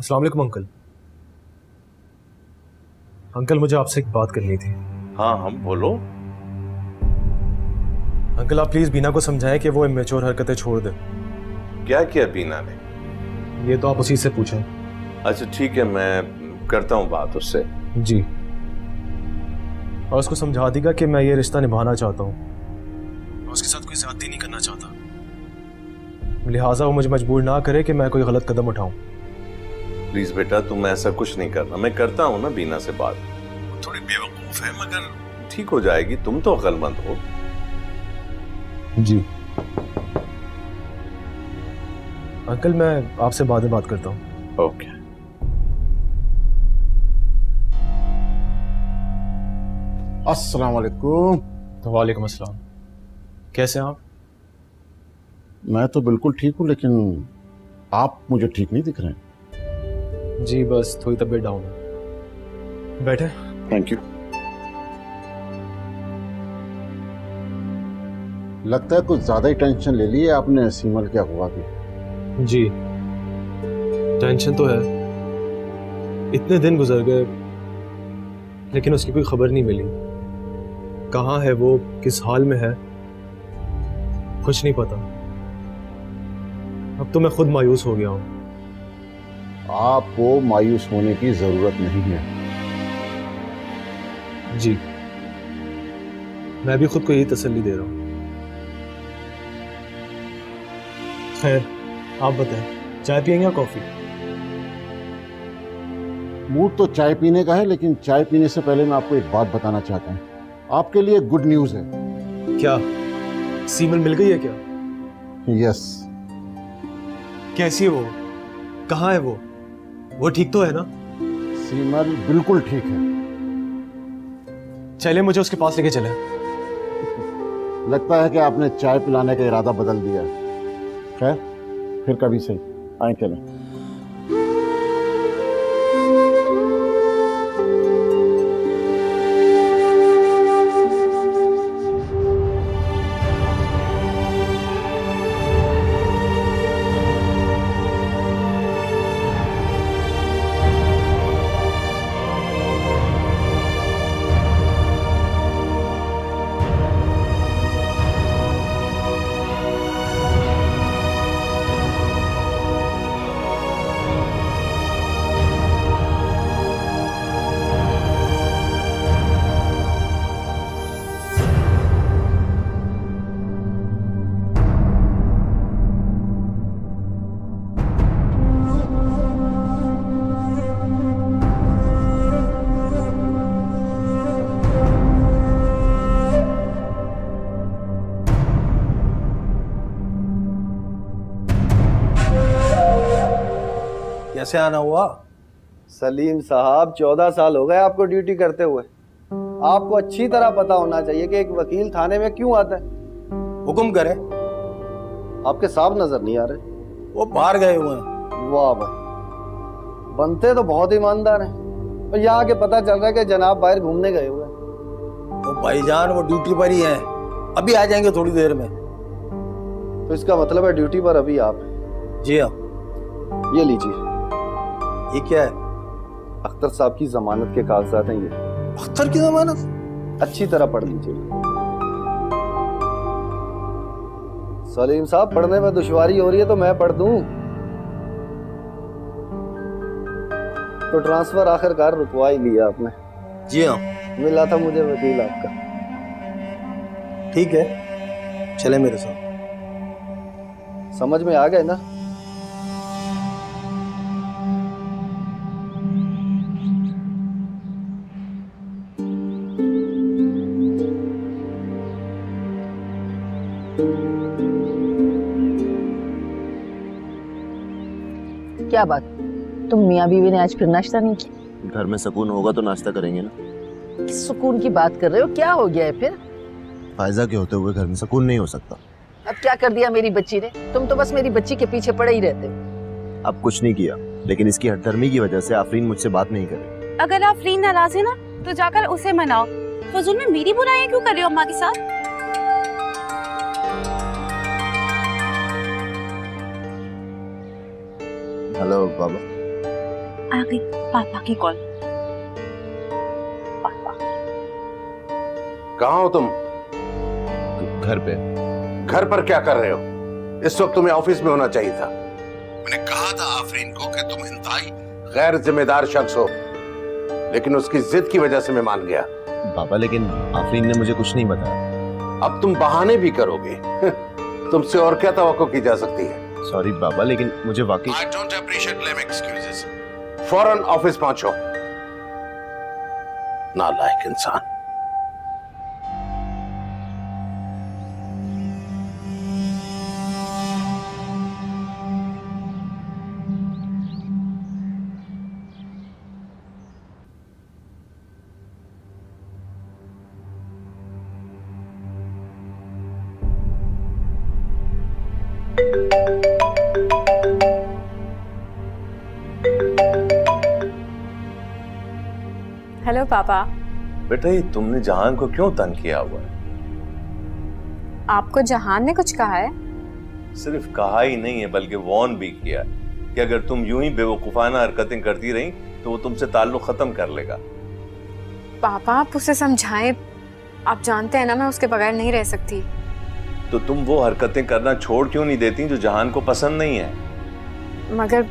अस्सलाम वालेकुम uncle. Uncle मुझे आपसे एक बात करनी थी। हाँ हम बोलो। अंकल आप प्लीज बीना को समझाएं कि वो इमेच्योर हरकतें छोड़ दे। क्या किया बीना ने? ये तो आप उसी से पूछें। अच्छा ठीक है, मैं करता हूँ बात उससे। जी, और उसको समझा देगा कि मैं ये रिश्ता निभाना चाहता हूँ और उसके साथ कोई ज्यादती नहीं करना चाहता, लिहाजा वो मुझे मजबूर ना करे कि मैं कोई गलत कदम उठाऊं। प्लीज बेटा तुम ऐसा कुछ नहीं करना, मैं करता हूँ ना बीना से बात। थोड़ी बेवकूफ है मगर ठीक हो जाएगी, तुम तो अक्लमंद हो। जी अंकल, मैं आपसे बाद में बात करता हूँ। ओके। अस्सलाम वालेकुम। वालेकुम अस्सलाम। कैसे हैं आप? मैं तो बिल्कुल ठीक हूँ, लेकिन आप मुझे ठीक नहीं दिख रहे हैं। जी बस थोड़ी तबीयत डाउन है। बैठे। Thank you. लगता है कुछ ज्यादा ही टेंशन ले ली है आपने सीमल के अगवा की। जी टेंशन तो है, इतने दिन गुजर गए लेकिन उसकी कोई खबर नहीं मिली। कहाँ है वो, किस हाल में है, कुछ नहीं पता। अब तो मैं खुद मायूस हो गया हूँ। आपको मायूस होने की जरूरत नहीं है। जी मैं भी खुद को यही तसल्ली दे रहा हूँ। खैर आप बताएं, चाय पियेंगे या कॉफी? मूड तो चाय पीने का है, लेकिन चाय पीने से पहले मैं आपको एक बात बताना चाहता हूँ। आपके लिए गुड न्यूज है। क्या सीमन मिल गई है क्या? यस। कैसी है वो, कहाँ है वो ठीक तो है ना? सीमल बिल्कुल ठीक है। चले मुझे उसके पास लेके चले। लगता है कि आपने चाय पिलाने का इरादा बदल दिया। खैर फिर कभी सही, आए चलें। कैसे आना हुआ? सलीम साहब 14 साल हो गए आपको ड्यूटी करते हुए। आपको अच्छी तरह पता होना चाहिए कि एक वकील थाने में क्यों आता है। हुक्म करे। आपके साहब नजर नहीं आ रहे। वो बाहर गए हुए हैं। वाह भाई, बनते तो बहुत ईमानदार हैं, और यहाँ आके पता चल रहा है कि जनाब बाहर घूमने गए हुए हैं। वो भाईजान वो ड्यूटी पर ही हैं, अभी आ जाएंगे थोड़ी देर में। तो इसका मतलब है ड्यूटी पर अभी आप हैं। जी हाँ। ये लीजिए, ये क्या है? अख्तर साहब की जमानत के कागजात हैं ये। अख्तर की जमानत? अच्छी तरह पढ़ लीजिए। सलीम साहब पढ़ने में दुश्वारी हो रही है तो मैं पढ़ दूं? तो ट्रांसफर आखिरकार रुकवा ही लिया आपने। जी हाँ। मिला था मुझे वकील आपका। ठीक है, चले मेरे साथ। समझ में आ गए ना? क्या बात, तुम मियाँ बीवी ने आज फिर नाश्ता नहीं किया? घर में सुकून होगा तो नाश्ता करेंगे ना। किस सुकून की बात कर रहे हो? क्या हो गया है फिर? फायजा के होते हुए घर में सुकून नहीं हो सकता। अब क्या कर दिया मेरी बच्ची ने? तुम तो बस मेरी बच्ची के पीछे पड़े ही रहते हो। अब कुछ नहीं किया, लेकिन इसकी हठधर्मी की वजह से आफरीन मुझसे बात नहीं करे। अगर आफरीन नाराज है ना तो जाकर उसे मनाओ। फजूल में मेरी बुराइयां क्यों कर रहे हो अम्मा के साथ? हेलो बाबा। आ गई पापा की कॉल। कहाँ हो तुम? घर पे। घर पर क्या कर रहे हो? इस वक्त तुम्हें ऑफिस में होना चाहिए था। मैंने कहा था आफरीन को कि तुम इंतहाई गैर जिम्मेदार शख्स हो, लेकिन उसकी जिद की वजह से मैं मान गया। पापा लेकिन आफरीन ने मुझे कुछ नहीं बताया। अब तुम बहाने भी करोगे। तुमसे और क्या तवक्को की जा सकती है? सॉरी पापा, लेकिन मुझे वाकई I don't appreciate lame excuses. फौरन ऑफिस पहुंचो। नालायक इंसान। हेलो पापा। बेटा ये तुमने जहान को क्यों तंग किया हुआ है? आपको जहान ने कुछ कहा है? सिर्फ कहा ही नहीं है बल्कि वॉर्न भी किया कि अगर तुम यूं ही बेवकूफाना हरकतें करती रही तो वो तुमसे ताल्लुक खत्म कर लेगा। पापा आप उसे समझाएं, आप जानते हैं ना मैं उसके बगैर नहीं रह सकती। तो तुम वो हरकतें करना छोड़ क्यों नहीं देती जो जहान को पसंद नहीं है? मगर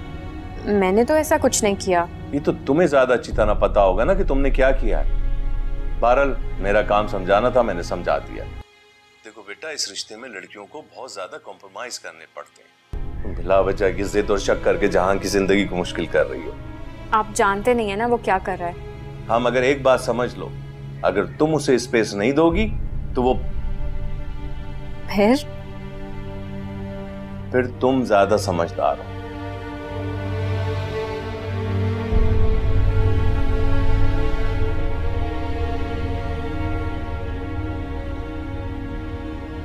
मैंने तो ऐसा कुछ नहीं किया। ये तो तुम्हें ज्यादा अच्छी तरह पता होगा ना कि तुमने क्या किया है। बहरहाल मेरा काम समझाना था, मैंने समझा दिया। देखो बेटा, इस रिश्ते में लड़कियों को बहुत ज्यादा कॉम्प्रोमाइज करने पड़ते हैं। तुम बिला वजह की जिद और शक करके जहां की जिंदगी को मुश्किल कर रही हो। आप जानते नहीं है ना वो क्या कर रहा है। हाँ, मगर एक बात समझ लो, अगर तुम उसे स्पेस नहीं दोगी तो वो फिर तुम ज्यादा समझदार हो।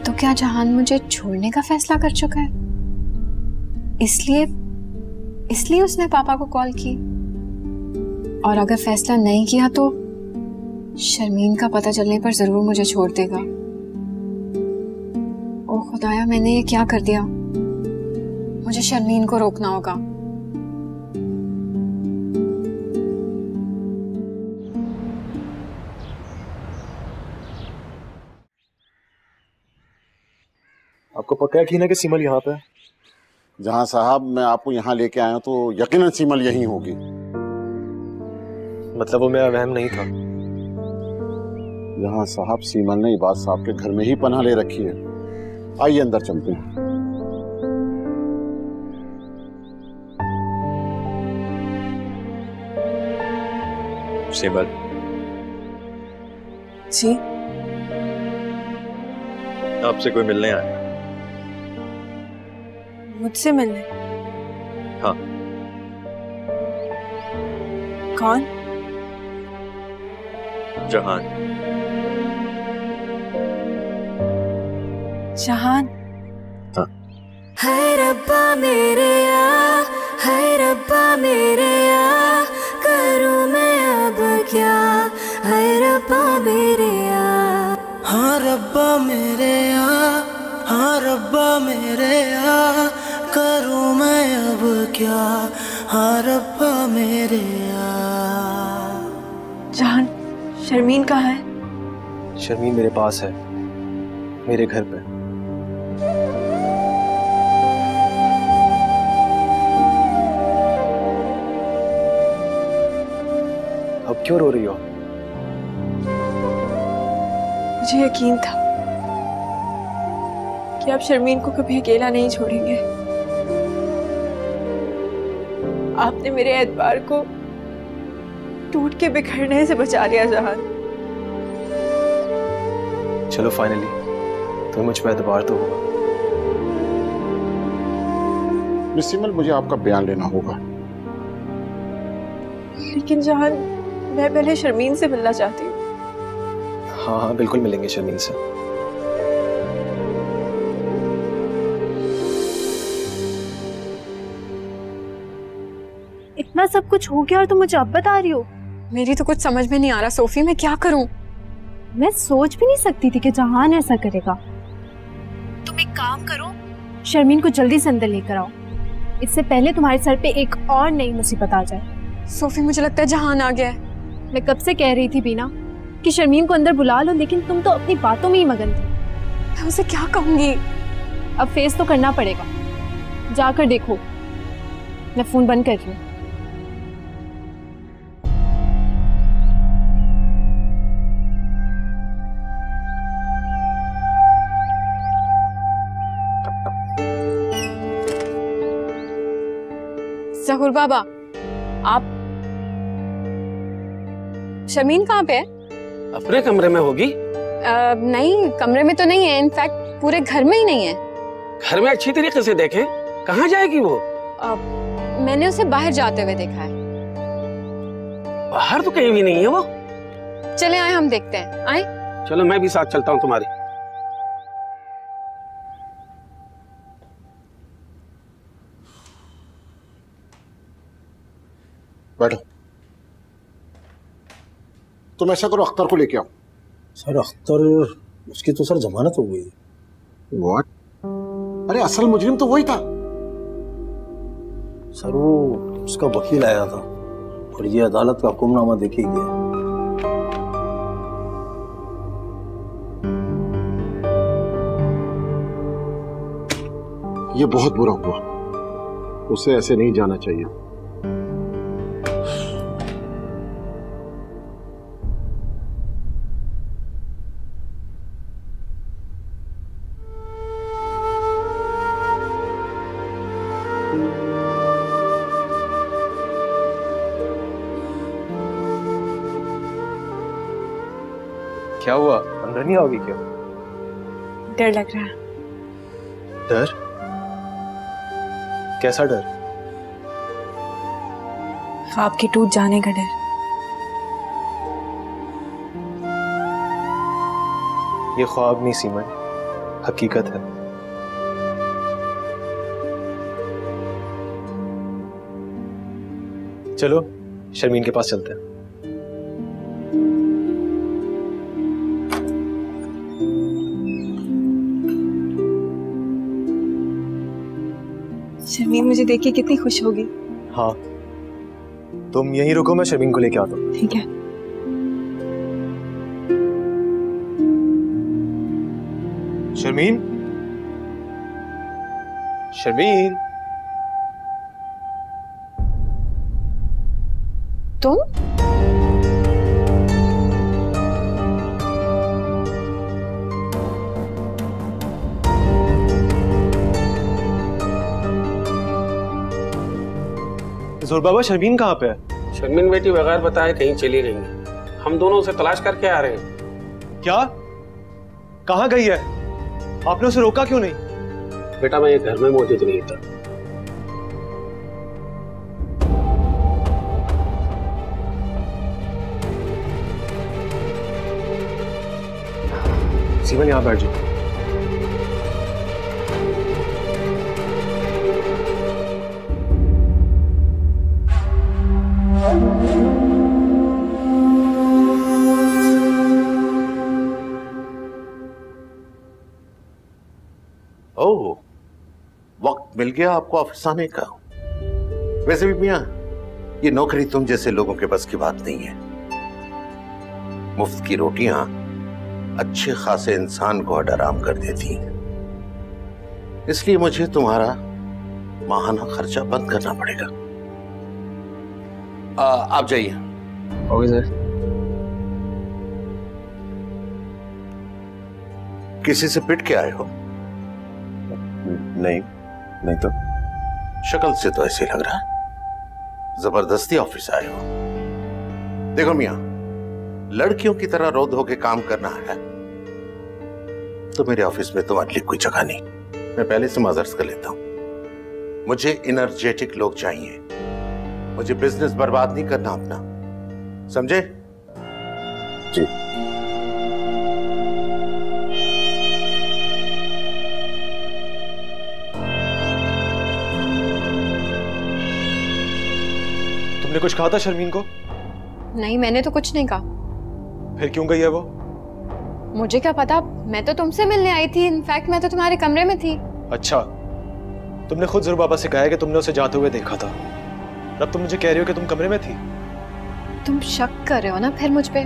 तो क्या जहान मुझे छोड़ने का फैसला कर चुका है? इसलिए उसने पापा को कॉल की। और अगर फैसला नहीं किया तो शर्मीन का पता चलने पर जरूर मुझे छोड़ देगा। ओ खुदाया, मैंने ये क्या कर दिया? मुझे शर्मीन को रोकना होगा। आपको पक्का यकीन है कि सीमल यहाँ पे है? जहां साहब मैं आपको यहाँ लेके आया तो यकीनन सीमल यहीं होगी। मतलब वो मेरा वहम नहीं था। जहां साहब सीमल ने इबाद साहब के घर में ही पनाह ले रखी है। आइए अंदर चलते हैं। सीमल जी, आपसे कोई मिलने आया? मुझसे मिलने? हाँ। कौन? जहान। जहान? हाँ। हाय रब्बा मेरे आ, हाय रब्बा मेरे आ, करूं मैं अब क्या? हाय रब्बा मेरे आ, हाँ रब्बा मेरे आ, हाँ रब्बा मेरे आ, करूं मैं अब क्या? हाँ रब्बा मेरे आ। जहान, शर्मीन कहाँ है? शर्मीन मेरे पास है, मेरे घर पे। अब क्यों रो रही हो? मुझे यकीन था कि आप शर्मीन को कभी अकेला नहीं छोड़ेंगे। आपने मेरे एतबार को टूट के बिखरने से बचा लिया जहान। चलो फाइनली तुम्हें मुझ पर एतबार तो होगा। मिस सीमल, मुझे आपका बयान लेना होगा। लेकिन जहान, मैं पहले शर्मीन से मिलना चाहती हूँ। हाँ हाँ बिल्कुल मिलेंगे शर्मीन से। इतना सब कुछ हो गया और तुम मुझे अब बता रही हो? मेरी तो कुछ समझ में नहीं आ रहा सोफी, मैं क्या करूं? मैं सोच भी नहीं सकती थी कि जहान ऐसा करेगा। तुम एक काम करो, शर्मीन को जल्दी से अंदर लेकर आओ, इससे पहले तुम्हारे सर पे एक और नई मुसीबत आ जाए। सोफी, मुझे लगता है जहान आ गया है। मैं कब से कह रही थी बीना कि शर्मीन को अंदर बुला लो, लेकिन तुम तो अपनी बातों में ही मगन थी। मैं उसे क्या कहूंगी? अब फेस तो करना पड़ेगा। जाकर देखो। मैं फोन बंद कर रही हूँ। जहूर बाबा, आप शर्मीन कहाँ पे है? अपने कमरे में होगी। नहीं, कमरे में तो नहीं है, इनफैक्ट पूरे घर में ही नहीं है। घर में अच्छी तरीके से देखें, कहाँ जाएगी वो? मैंने उसे बाहर जाते हुए देखा है। बाहर तो कहीं भी नहीं है वो। चले आए, हम देखते हैं। आए? चलो, मैं भी साथ चलता हूँ तुम्हारी। बैठो। तुम ऐसा करो, अख्तर को लेके आओ। सर अख्तर, उसकी तो सर जमानत हो गई। व्हाट? अरे असल मुजरिम तो वही था। सर वो उसका वकील आया था और ये अदालत का हुक्मनामा देके गया। ये बहुत बुरा हुआ, उसे ऐसे नहीं जाना चाहिए। क्या हुआ? अंदर नहीं आओगी क्या? डर लग रहा है। डर? कैसा डर? ख्वाब के टूट जाने का डर। ये ख्वाब नहीं सीमन, हकीकत है। चलो शर्मीन के पास चलते हैं। शर्मीन मुझे देख के कितनी खुश होगी। हाँ, तुम यहीं रुको, मैं शर्मीन को लेके आता हूँ। ठीक है। शर्मीन, शर्मीन, तुम? जोर बाबा, शर्मीन कहाँ पे है? शर्मीन बेटी बगैर बताए कहीं चली गई है। हम दोनों उसे तलाश करके आ रहे हैं। क्या? कहाँ गई है? आपने उसे रोका क्यों नहीं? बेटा मैं ये घर में मौजूद नहीं था। सीमन यहाँ बैठ जाओ। ओह, वक्त मिल गया आपको ऑफिस आने का। वैसे भी मियां, ये नौकरी तुम जैसे लोगों के बस की बात नहीं है। मुफ्त की रोटियां अच्छे खासे इंसान को हडराम कर देती हैं। इसलिए मुझे तुम्हारा माहाना खर्चा बंद करना पड़ेगा। आप जाइए। Okay sir. किसी से पिट के आए हो? नहीं, नहीं तो। शक्ल से तो ऐसे लग रहा है जबरदस्ती ऑफिस आए हो। देखो मियां, लड़कियों की तरह रो धो के काम करना है तो मेरे ऑफिस में तुम्हारे लिए कोई जगह नहीं। मैं पहले से माजर्स कर लेता हूं। मुझे एनर्जेटिक लोग चाहिए। मुझे बिजनेस बर्बाद नहीं करना अपना, समझे? जी। तुमने कुछ कहा था शर्मीन को? नहीं, मैंने तो कुछ नहीं कहा। फिर क्यों गई है वो? मुझे क्या पता, मैं तो तुमसे मिलने आई थी। इनफैक्ट मैं तो तुम्हारे कमरे में थी। अच्छा, तुमने खुद ज़रूर बाबा से कहा है कि तुमने उसे जाते हुए देखा था। अब तुम मुझे कह रही हो कि तुम कमरे में थी? तुम शक कर रहे हो ना फिर मुझ पे?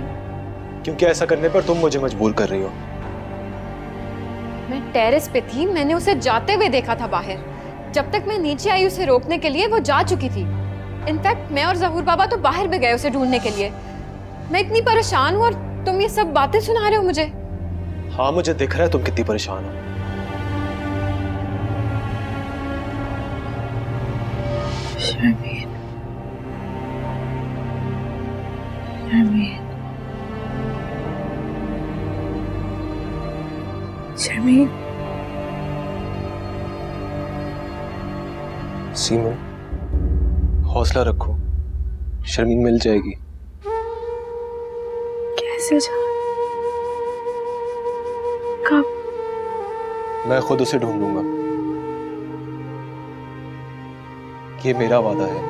क्योंकि ऐसा करने पर तुम मुझे मजबूर कर रही हो। मैं टेरेस पे थी, मैंने उसे जाते हुए देखा था बाहर। जब तक मैं नीचे आई उसे रोकने के लिए, वो जा चुकी थी। इनफैक्ट मैं और जहूर बाबा तो बाहर भी गए उसे ढूंढने के लिए। मैं इतनी परेशान हूँ और तुम ये सब बातें सुना रहे हो मुझे। हाँ, मुझे दिख रहा है तुम कितनी परेशान हो। शर्मीन, शर्मीन, शर्मीन। सीमा, हौसला रखो, शर्मीन मिल जाएगी। कैसे जा? कब? मैं खुद उसे ढूंढूंगा, ये मेरा वादा है।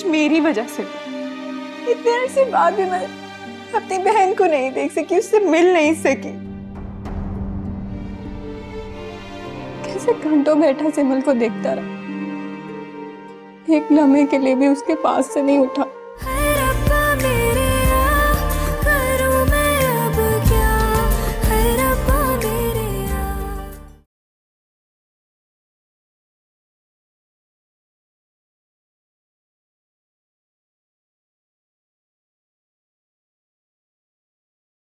मेरी वजह से इतने अरसे बाद भी मैं अपनी बहन को नहीं देख सकी, उससे मिल नहीं सकी। कैसे घंटों बैठा सिमल को देखता रहा, एक लम्हे के लिए भी उसके पास से नहीं उठा।